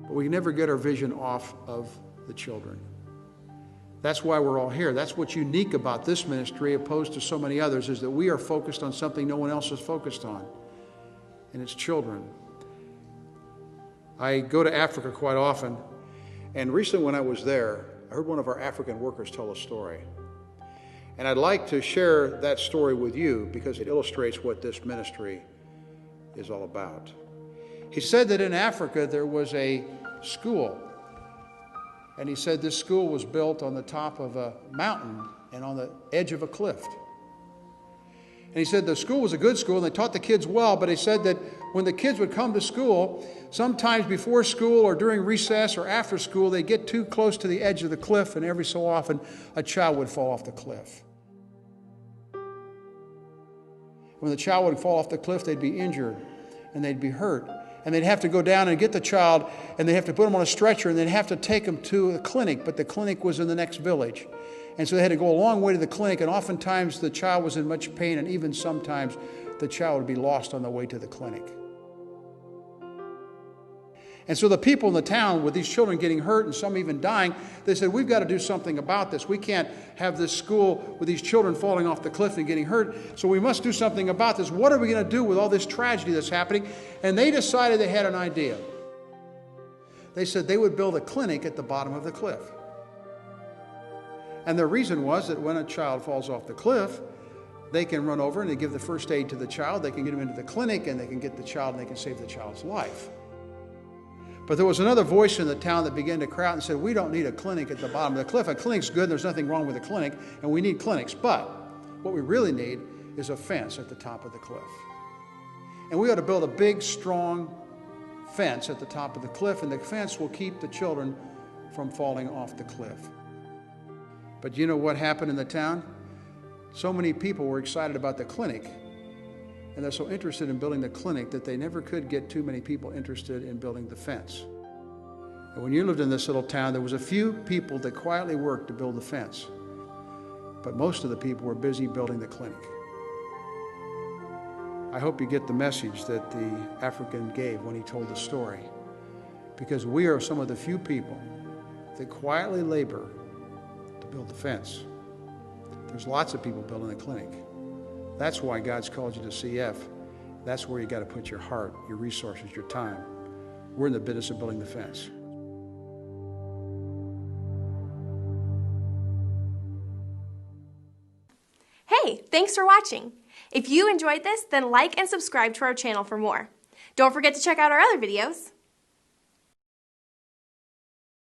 but we never get our vision off of the children. That's why we're all here. That's what's unique about this ministry opposed to so many others, is that we are focused on something no one else is focused on, and it's children. I go to Africa quite often, and recently when I was there, I heard one of our African workers tell a story. And I'd like to share that story with you because it illustrates what this ministry is all about. He said that in Africa there was a school. And he said this school was built on the top of a mountain and on the edge of a cliff. And he said the school was a good school and they taught the kids well, but he said that when the kids would come to school, sometimes before school or during recess or after school, they'd get too close to the edge of the cliff, and every so often a child would fall off the cliff. When the child would fall off the cliff, they'd be injured and they'd be hurt. And they'd have to go down and get the child, and they'd have to put him on a stretcher, and they'd have to take him to a clinic, but the clinic was in the next village. And so they had to go a long way to the clinic, and oftentimes the child was in much pain, and even sometimes the child would be lost on the way to the clinic. And so the people in the town, with these children getting hurt and some even dying, they said, we've got to do something about this. We can't have this school with these children falling off the cliff and getting hurt, so we must do something about this. What are we going to do with all this tragedy that's happening? And they decided they had an idea. They said they would build a clinic at the bottom of the cliff. And the reason was that when a child falls off the cliff, they can run over and they give the first aid to the child, they can get him into the clinic, and they can get the child and they can save the child's life. But there was another voice in the town that began to cry out and said, we don't need a clinic at the bottom of the cliff. A clinic's good, there's nothing wrong with a clinic, and we need clinics. But what we really need is a fence at the top of the cliff. And we ought to build a big, strong fence at the top of the cliff, and the fence will keep the children from falling off the cliff. But you know what happened in the town? So many people were excited about the clinic, and they're so interested in building the clinic that they never could get too many people interested in building the fence. And when you lived in this little town, there was a few people that quietly worked to build the fence, but most of the people were busy building the clinic. I hope you get the message that the African gave when he told the story, because we are some of the few people that quietly labor to build the fence. There's lots of people building the clinic. That's why God's called you to CEF. That's where you got to put your heart, your resources, your time. We're in the business of building the fence. Hey, thanks for watching. If you enjoyed this, then like and subscribe to our channel for more. Don't forget to check out our other videos.